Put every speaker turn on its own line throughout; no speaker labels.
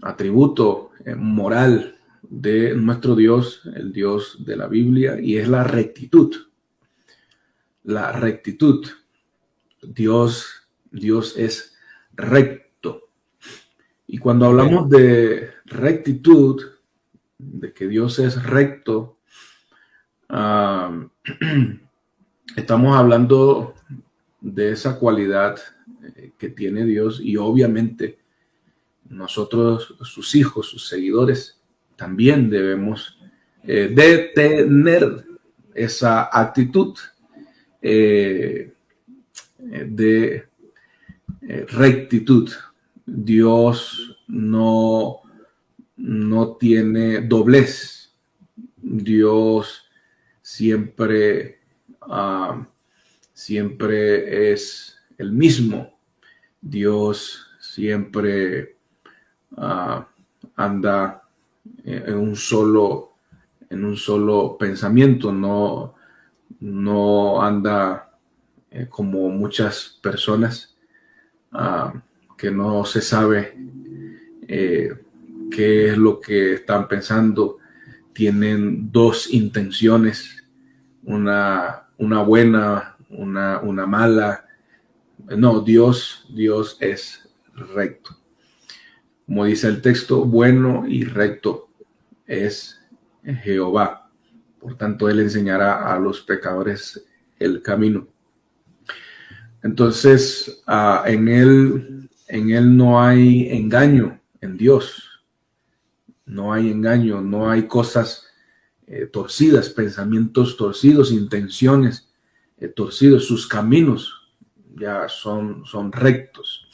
atributo moral de nuestro Dios, el Dios de la Biblia, y es la rectitud. La rectitud. Dios es recto. Y cuando hablamos de rectitud, de que Dios es recto, estamos hablando de esa cualidad que tiene Dios, y obviamente nosotros, sus hijos, sus seguidores, también debemos de tener esa actitud de rectitud. Dios no tiene doblez. Dios siempre es el mismo. Dios siempre anda en un solo pensamiento, no anda como muchas personas que no se sabe qué es lo que están pensando. Tienen dos intenciones, una buena, una mala. No, Dios es recto. Como dice el texto, bueno y recto es Jehová. Por tanto, Él enseñará a los pecadores el camino. Entonces, en él no hay engaño, en Dios. No hay engaño, no hay cosas torcidas, pensamientos torcidos, intenciones torcidos. Sus caminos ya son rectos.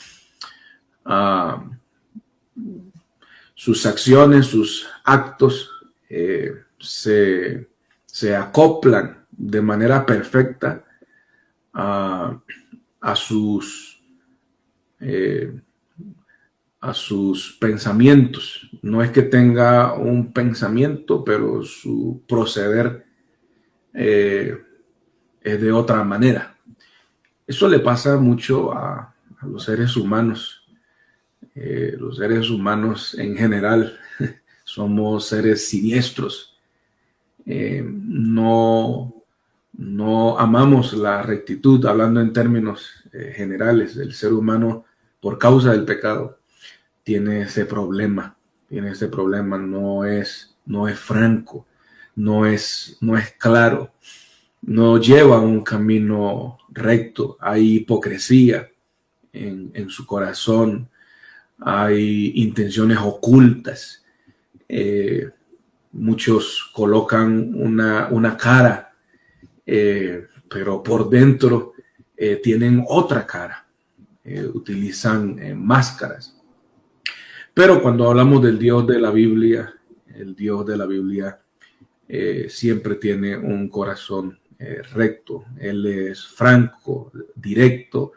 Sus acciones, sus actos se acoplan de manera perfecta a sus pensamientos. No es que tenga un pensamiento, pero su proceder es de otra manera. Eso le pasa mucho a los seres humanos. Los seres humanos en general somos seres siniestros. No amamos la rectitud, hablando en términos generales. El ser humano, por causa del pecado, tiene ese problema. No es franco, no es claro, no lleva un camino recto. Hay hipocresía en su corazón, hay intenciones ocultas. Muchos colocan una cara, pero por dentro tienen otra cara. Utilizan máscaras. Pero cuando hablamos del Dios de la Biblia, el Dios de la Biblia siempre tiene un corazón recto. Él es franco, directo.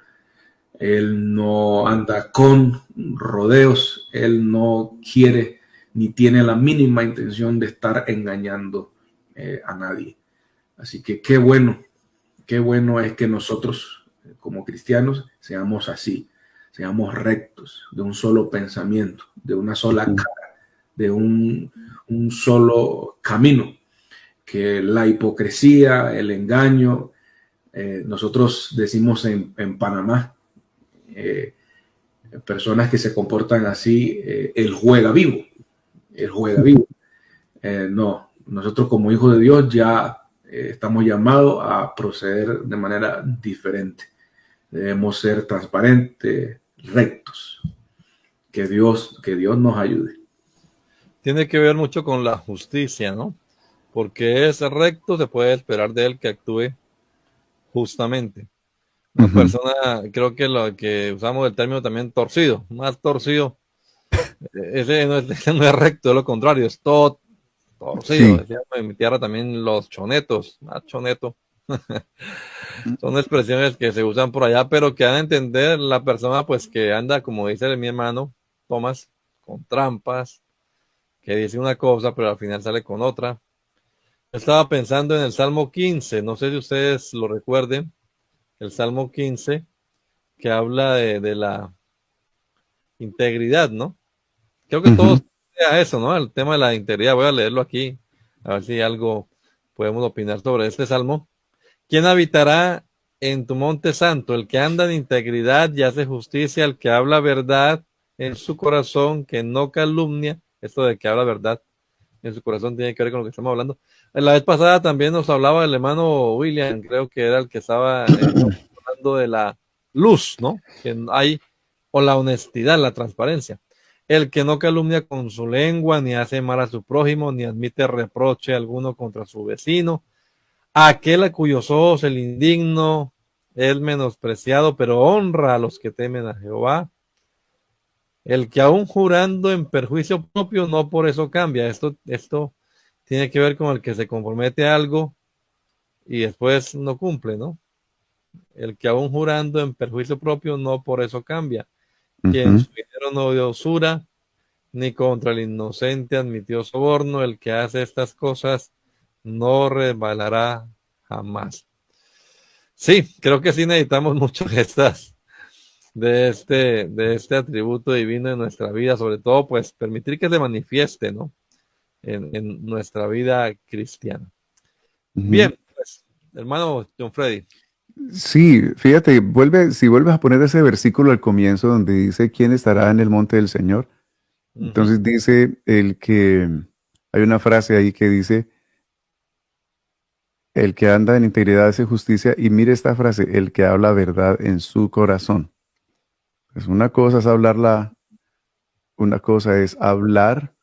Él no anda con rodeos. Él no quiere ni tiene la mínima intención de estar engañando a nadie. Así que qué bueno es que nosotros como cristianos seamos así, seamos rectos, de un solo pensamiento, de una sola cara, de un solo camino. Que la hipocresía, el engaño, nosotros decimos en Panamá, personas que se comportan así, él juega vivo. No, nosotros como hijos de Dios ya estamos llamados a proceder de manera diferente. Debemos ser transparentes, rectos. Que Dios nos ayude.
Tiene que ver mucho con la justicia, ¿no? Porque es recto, se puede esperar de él que actúe justamente. Una persona, creo que lo que usamos el término también torcido, más torcido, ese no es recto, es lo contrario, es todo torcido. Sí. En mi tierra también los chonetos, más choneto. Son expresiones que se usan por allá, pero que dan a entender la persona pues que anda, como dice mi hermano Tomás, con trampas, que dice una cosa, pero al final sale con otra. Estaba pensando en el Salmo 15, no sé si ustedes lo recuerden, el Salmo 15, que habla de la integridad, ¿no? Creo que todos a eso, ¿no? El tema de la integridad. Voy a leerlo aquí, a ver si algo podemos opinar sobre este salmo. ¿Quién habitará en tu monte santo? El que anda en integridad y hace justicia, el que habla verdad en su corazón, que no calumnia. Esto de que habla verdad en su corazón tiene que ver con lo que estamos hablando. La vez pasada también nos hablaba el hermano William, creo que era el que estaba hablando de la luz, ¿no? Que hay, o la honestidad, la transparencia. El que no calumnia con su lengua, ni hace mal a su prójimo, ni admite reproche alguno contra su vecino. Aquel a cuyos ojos el indigno es menospreciado, pero honra a los que temen a Jehová. El que aún jurando en perjuicio propio, no por eso cambia. Esto tiene que ver con el que se compromete a algo y después no cumple, ¿no? El que aún jurando en perjuicio propio, no por eso cambia. Quien su dinero no dio usura, ni contra el inocente admitió soborno. El que hace estas cosas no resbalará jamás. Sí, creo que sí necesitamos mucho de este atributo divino en nuestra vida, sobre todo pues permitir que se manifieste, ¿no? En nuestra vida cristiana. Bien, pues, hermano John Freddy.
Sí, fíjate, si vuelves a poner ese versículo al comienzo donde dice quién estará en el monte del Señor, entonces dice hay una frase ahí que dice, el que anda en integridad hace justicia, y mire esta frase, el que habla verdad en su corazón. Pues una cosa es hablar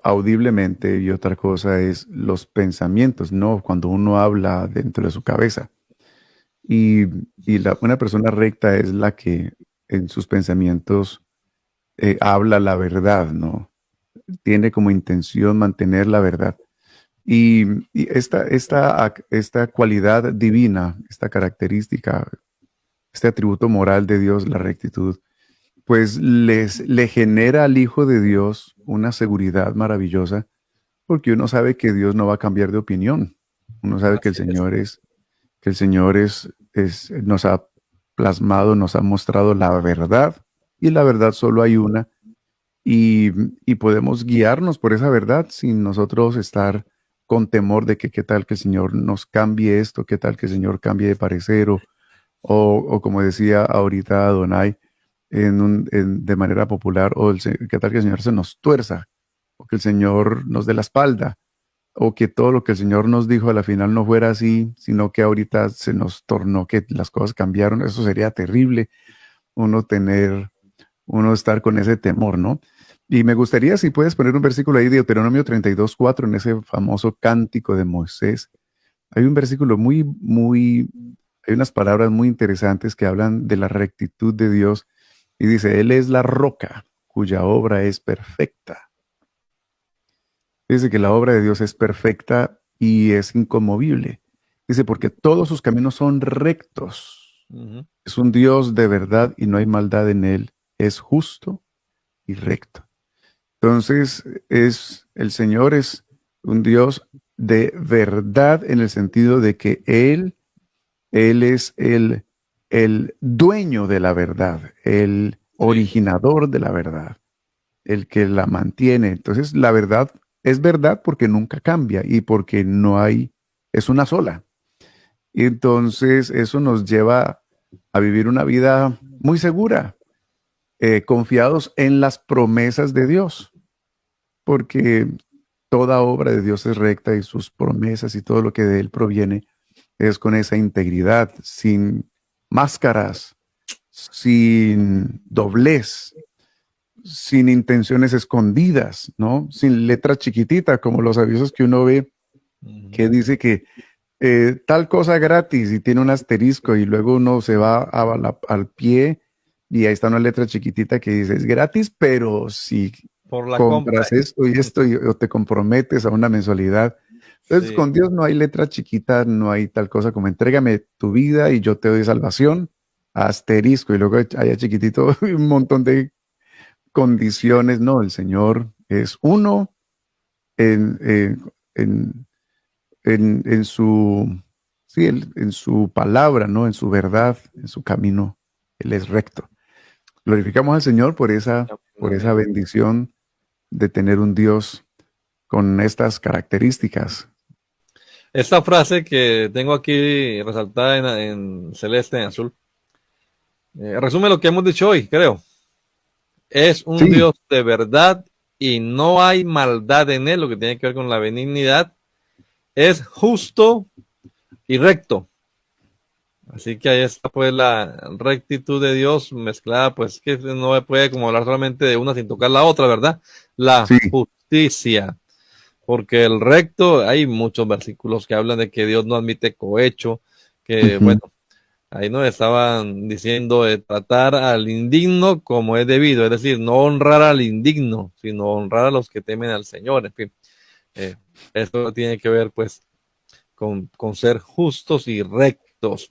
audiblemente y otra cosa es los pensamientos, ¿no? Cuando uno habla dentro de su cabeza. Y una persona recta es la que en sus pensamientos habla la verdad, ¿no? Tiene como intención mantener la verdad. Y esta cualidad divina, esta característica, este atributo moral de Dios, la rectitud, pues le genera al Hijo de Dios una seguridad maravillosa, porque uno sabe que Dios no va a cambiar de opinión. Uno sabe que el Señor nos ha plasmado, nos ha mostrado la verdad, y la verdad solo hay una, y podemos guiarnos por esa verdad sin nosotros estar con temor de que qué tal que el Señor nos cambie esto, qué tal que el Señor cambie de parecer, o como decía ahorita Adonai, de manera popular, qué tal que el Señor se nos tuerza, o que el Señor nos dé la espalda, o que todo lo que el Señor nos dijo a la final no fuera así, sino que ahorita se nos tornó, que las cosas cambiaron. Eso sería terrible, uno estar con ese temor, ¿no? Y me gustaría, si puedes poner un versículo ahí de Deuteronomio 32:4, en ese famoso cántico de Moisés. Hay un versículo hay unas palabras muy interesantes que hablan de la rectitud de Dios, y dice, Él es la roca cuya obra es perfecta. Dice que la obra de Dios es perfecta y es inconmovible. Dice, porque todos sus caminos son rectos. Es un Dios de verdad y no hay maldad en Él. Es justo y recto. Entonces, el Señor es un Dios de verdad en el sentido de que Él es el dueño de la verdad, el originador de la verdad, el que la mantiene. Entonces, la verdad es verdad porque nunca cambia y porque es una sola. Y entonces, eso nos lleva a vivir una vida muy segura, confiados en las promesas de Dios, porque toda obra de Dios es recta y sus promesas y todo lo que de Él proviene es con esa integridad, sin máscaras, sin doblez, sin intenciones escondidas, ¿no? Sin letra chiquitita, como los avisos que uno ve, que dice que tal cosa gratis y tiene un asterisco, y luego uno se va al pie y ahí está una letra chiquitita que dice, es gratis, pero si
por la
compras esto y esto o te comprometes a una mensualidad. Entonces, con Dios no hay letra chiquita, no hay tal cosa como entrégame tu vida y yo te doy salvación, asterisco, y luego haya chiquitito un montón de condiciones. No, el Señor es uno en su palabra, ¿no? En su verdad, en su camino. Él es recto. glorificamos al Señor por esa bendición de tener un Dios con estas características.
Esta frase que tengo aquí resaltada en celeste, en azul, resume lo que hemos dicho hoy, creo. Es un
Sí.
Dios de verdad y no hay maldad en él, lo que tiene que ver con la benignidad. Es justo y recto. Así que ahí está pues la rectitud de Dios mezclada, pues que no puede como hablar solamente de una sin tocar la otra, ¿verdad? La
Sí.
justicia. Porque el recto, hay muchos versículos que hablan de que Dios no admite cohecho, que
Ujú.
bueno, ahí nos estaban diciendo de tratar al indigno como es debido, es decir, no honrar al indigno, sino honrar a los que temen al Señor. En fin, esto tiene que ver pues con ser justos y rectos.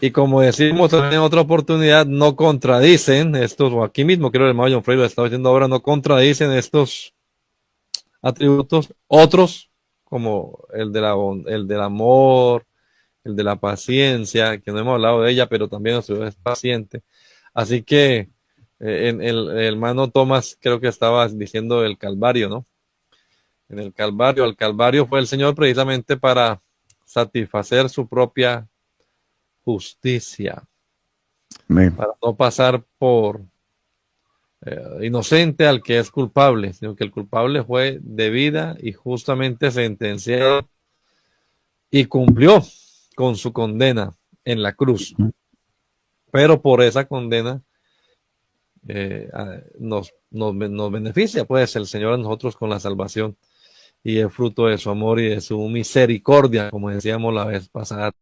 Y como decimos también en otra oportunidad, no contradicen estos, o aquí mismo creo que el hermano John Frey lo estaba diciendo ahora, no contradicen estos atributos, otros como el del amor, el de la paciencia, que no hemos hablado de ella, pero también es paciente. Así que el hermano Tomás creo que estaba diciendo el Calvario, ¿no? En el Calvario, al Calvario fue el Señor precisamente para satisfacer su propia justicia,
Amén.
para no pasar por inocente al que es culpable, sino que el culpable fue debida y justamente sentenciado y cumplió con su condena en la cruz. Pero por esa condena nos beneficia, pues, el Señor a nosotros con la salvación y es fruto de su amor y de su misericordia, como decíamos la vez pasada.